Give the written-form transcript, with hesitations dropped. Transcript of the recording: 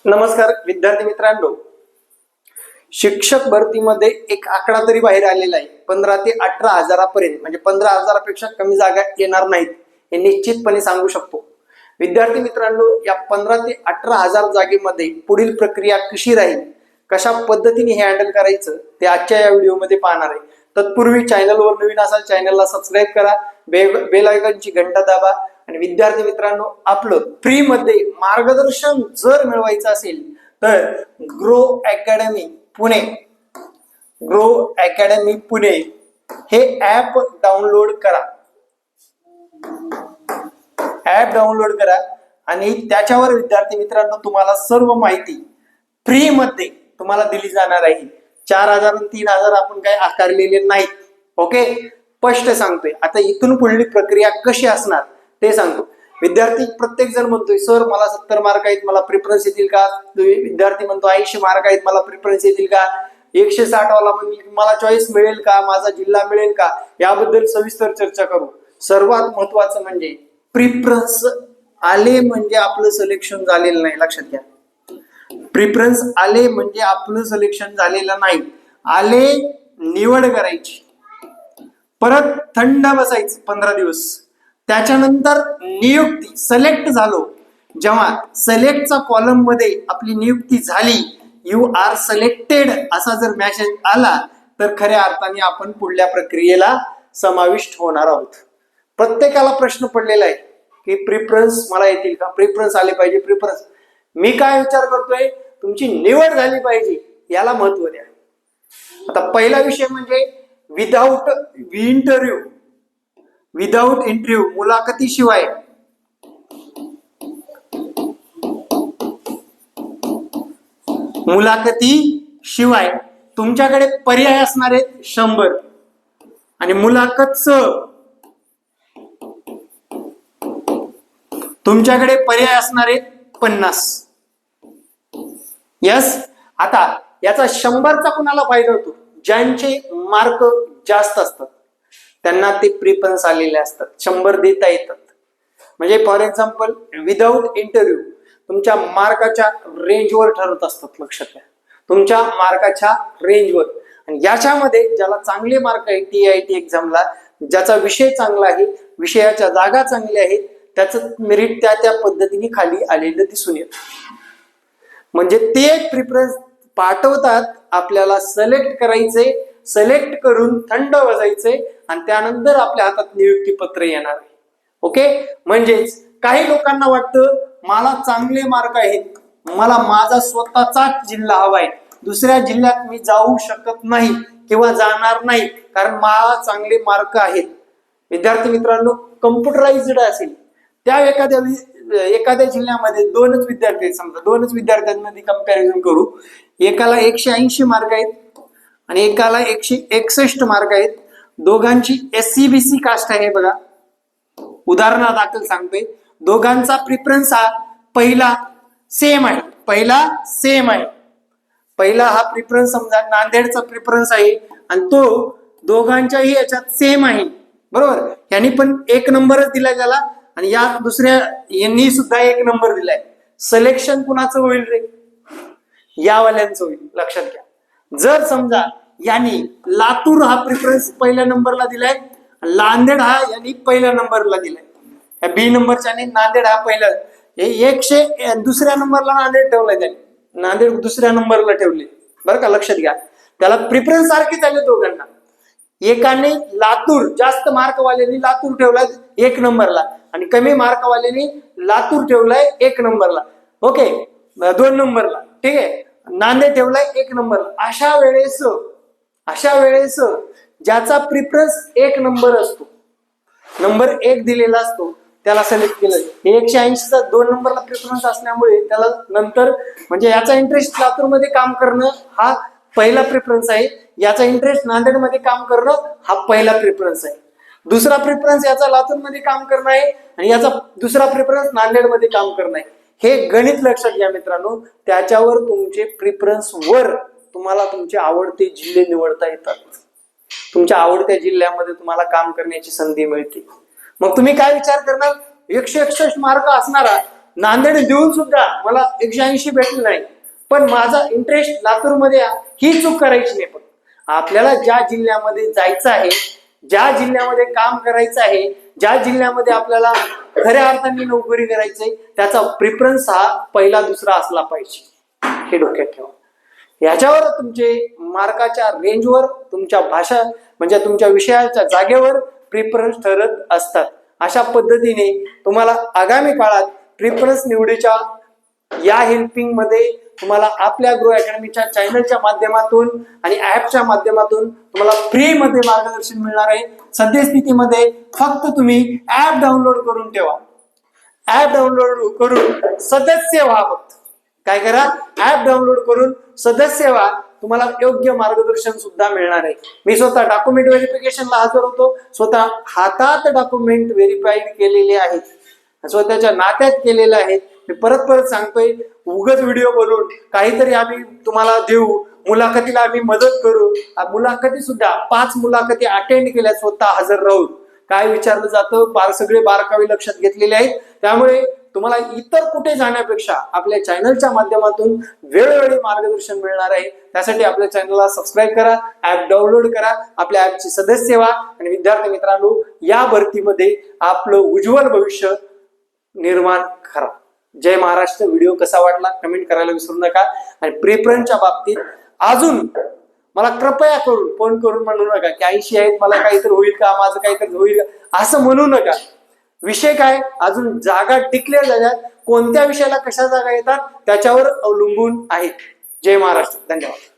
नमस्कार विद्यार्थी मित्रांनो, शिक्षक भरतीमध्ये एक आकडा तरी बाहेर आलेला आहे. 15 ते 18 हजारापर्यंत, म्हणजे 15,000पेक्षा कमी जागा येणार नाहीत हे निश्चितपणे सांगू शकतो. विद्यार्थी मित्रांनो, या 15 ते 18 हजार जागेमध्ये पुढील प्रक्रिया कशी राहील, कशा पद्धतीने हे हँडल करायचं ते आजच्या या व्हिडिओमध्ये पाहणार आहे. तत्पूर्वी चॅनलवर नवीन असाल चॅनलला सबस्क्राईब करा, बेल आयकॉनची घंटा दाबा. आणि विद्यार्थी मित्रांनो, आपलं फ्री मध्ये मार्गदर्शन जर मिळवायचं असेल तर ग्रो अकॅडमी पुणे हे ऍप डाउनलोड करा. आणि त्याच्यावर विद्यार्थी मित्रांनो तुम्हाला सर्व माहिती फ्री मध्ये तुम्हाला दिली जाणार आहे. 4,000 आणि 3,000 आपण काही आकारलेले नाहीत. ओके, स्पष्ट सांगतोय. आता इथून पुढली प्रक्रिया कशी असणार ते सांगतो. विद्यार्थी प्रत्येक जण म्हणतोय सर मला 70 मार्क आहेत, मला प्रिफरन्स येतील का? विद्यार्थी म्हणतो 80 मार्क आहेत, मला प्रिफरन्स येतील का? 160 वाला म्हणजे मला चॉईस मिळेल का? माझा जिल्हा मिळेल का? याबद्दल सविस्तर चर्चा करू. सर्वात महत्वाचं म्हणजे प्रिफरन्स आले म्हणजे आपलं सिलेक्शन झालेलं नाही. लक्षात घ्या, प्रिफरन्स आले म्हणजे आपलं सिलेक्शन झालेलं नाही. आले, निवड करायची, परत थंड बसायचं 15 दिवस, त्याच्यानंतर नियुक्ती. सिलेक्ट झालो, जेव्हा सिलेक्टचा कॉलम मध्ये आपली नियुक्ती झाली, यू आर सिलेक्टेड असा जर मेसेज आला तर खऱ्या अर्थाने आपण पुढल्या प्रक्रियेला समाविष्ट होणार आहोत. प्रत्येकाला प्रश्न पडलेला आहे की प्रिफरन्स मला येतील का? प्रिफरन्स आले पाहिजे. प्रिफरन्स मी काय विचार करतोय, तुमची निवड झाली पाहिजे, याला महत्व द्या. आता पहिला विषय म्हणजे विदाउट इंटरव्ह्यू, मुलाखतीशिवाय तुमच्याकडे पर्याय असणार आहेत 100 आणि मुलाखतच तुमच्याकडे पर्याय असणार आहेत 50. यस. आता याचा 100चा कुणाला फायदा होतो? ज्यांचे मार्क जास्त असतात त्यांना ते प्रिफरन्स आलेले असतात, 100 देता येतात. म्हणजे फॉर एक्झाम्पल विदाउट इंटरव्ह्यू तुमच्या मार्काच्या रेंजवर ठरत असतात. लक्षात घ्या, तुमच्या मार्काच्या रेंजवर. आणि याच्यामध्ये ज्याला चांगले मार्क आहेत TIT एक्झामला, ज्याचा विषय चांगला आहे, विषयाच्या जागा चांगल्या आहेत, त्याचं मेरिट त्या पद्धतीने खाली आलेलं दिसून येतं. म्हणजे ते प्रिफरन्स पाठवतात, आपल्याला सिलेक्ट करायचे, सिलेक्ट करून थंड बसायचे आणि त्यानंतर आपल्या हातात नियुक्ती पत्र येणार आहे. ओके, म्हणजेच काही लोकांना वाटतं मला चांगले मार्क आहेत, मला माझा स्वतःचा जिल्हा हवाय, दुसऱ्या जिल्ह्यात मी जाऊ शकत नाही किंवा जाणार नाही कारण मला चांगले मार्क आहेत. विद्यार्थी मित्रांनो, कम्प्युटराइज्ड असेल त्या एखाद्या जिल्ह्यामध्ये 2च विद्यार्थी आहेत, समजा 2च विद्यार्थ्यांमध्ये कंपॅरिझन करू. एकाला 180 मार्क आहेत आणि एकाला 161 मार्क आहेत. दोघांची SCBC कास्ट आहे. बघा, उदाहरणादाखल सांगतोय, दोघांचा प्रिफरन्स हा पहिला सेम आहे. पहिला हा प्रिफरन्स समजा नांदेडचा प्रिफरन्स आहे आणि तो दोघांच्याही याच्यात सेम आहे. बरोबर, यांनी पण 1 नंबरच दिलाय त्याला आणि या दुसऱ्या यांनी सुद्धा 1 नंबर दिलाय. सिलेक्शन कुणाचं होईल रे? यावाल्यांचं होईल. लक्षात घ्या, जर समजा यांनी लातूर हा प्रिफरन्स पहिल्या नंबरला दिलाय, नांदेड हा यांनी पहिल्या नंबरला दिलाय, या B नंबरच्याने नांदेड हा पहिला, 100 दुसऱ्या नंबरला नांदेड ठेवलाय त्याने, नांदेड दुसऱ्या नंबरला ठेवले. बरं का, लक्षात घ्या, त्याला प्रिफरन्स सारखे झाले दोघांना. एकाने लातूर, जास्त मार्कवाल्याने लातूर ठेवलाय 1 नंबरला आणि कमी मार्कवाल्याने लातूर ठेवलाय 1 नंबरला. ओके, 2 नंबरला. ठीक आहे, नांदेड ठेवलाय 1 नंबरला. अशा वेळेस ज्याचा प्रिफरन्स 1 नंबर असतो, नंबर 1 दिलेला असतो, त्याला सिलेक्ट केलं. 180चा 2 नंबरला प्रिफरन्स असल्यामुळे त्याला नंतर, म्हणजे याचा इंटरेस्ट लातूरमध्ये काम करणं हा पहिला प्रिफरन्स आहे, याचा इंटरेस्ट नांदेडमध्ये काम करणं हा पहिला प्रिफरन्स आहे. दुसरा प्रिफरन्स याचा लातूरमध्ये काम करणं आहे आणि याचा दुसरा प्रिफरन्स नांदेडमध्ये काम करणं आहे. हे गणित लक्षात घ्या मित्रांनो. त्याच्यावर तुमचे प्रिफरन्स वर तुम्हाला तुमचे आवडते जिल्हे निवडता येतात. तुमच्या आवडत्या जिल्ह्यामध्ये तुम्हाला काम करण्याची संधी मिळते. मग तुम्ही काय विचार करणार, 161 मार्क असणारा नांदेड देऊन सुद्धा मला 180 भेटले नाही, पण माझा इंटरेस्ट लातूरमध्ये ही चूक करायची नाही. पण आपल्याला ज्या जिल्ह्यामध्ये जायचं आहे, ज्या जिल्ह्यामध्ये काम करायचं आहे, ज्या जिल्ह्यामध्ये आपल्याला खऱ्या अर्थाने नोकरी करायची, त्याचा प्रिफरन्स हा पहिला दुसरा असला पाहिजे, हे डोक्यात ठेवा. याच्यावर तुमचे मार्काच्या रेंजवर, तुमच्या भाषा म्हणजे तुमच्या विषयाच्या जागेवर प्रिफरन्स ठरत असतात. अशा पद्धतीने तुम्हाला आगामी काळात प्रिफरन्स निवडीच्या या हेल्पिंग मध्ये तुम्हाला आपल्या ग्रो अकॅडमीच्या चॅनलच्या माध्यमातून आणि ऍपच्या माध्यमातून तुम्हाला फ्री मध्ये मार्गदर्शन मिळणार आहे. सद्यस्थितीमध्ये फक्त तुम्ही ऍप डाउनलोड करून ठेवा. ऍप डाउनलोड करून सदस्य व्हा. फक्त काय करा, ऍप डाउनलोड करून सदस्य व्हा. तुम्हाला योग्य मार्गदर्शन सुद्धा मिळणार आहे. मी स्वतः डॉक्युमेंट व्हेरिफिकेशनला हजर होतो, स्वतः हातात डॉक्युमेंट व्हेरीफाईड केलेले आहेत, स्वतःच्या नात्यात केलेले आहेत. मी परत परत सांगतोय, उगाच व्हिडिओ बनवून काहीतरी आम्ही तुम्हाला देऊ, मुलाखतीला आम्ही मदत करू. मुलाखती सुद्धा 5 मुलाखती अटेंड केल्या स्वतः हजर राहून. काय विचारलं जातं फार सगळे बारकावे लक्षात घेतलेले आहेत. त्यामुळे तुम्हाला इतर कुठे जाण्यापेक्षा आपल्या चॅनलच्या माध्यमातून वेळोवेळी मार्गदर्शन मिळणार आहे. त्यासाठी आपल्या चॅनलला सबस्क्राईब करा, ऍप डाउनलोड करा, आपल्या ऍपची सदस्य व्हा आणि विद्यार्थी मित्रांनो, या भरतीमध्ये आपलं उज्ज्वल भविष्य निर्माण करा. जय महाराष्ट्र. व्हिडिओ कसा वाटला कमेंट करायला विसरू नका. आणि प्रेफरन्सच्या बाबतीत अजून मला कृपया करून फोन करून म्हणू नका की 80 आहेत, मला काहीतरी होईल का, माझं काहीतरी होईल का, असं म्हणू नका. विषय काय, अजून जागा डिक्लेअर झाल्यात, कोणत्या विषयाला कशा जागा येतात त्याच्यावर अवलंबून आहेत. जय महाराष्ट्र. धन्यवाद.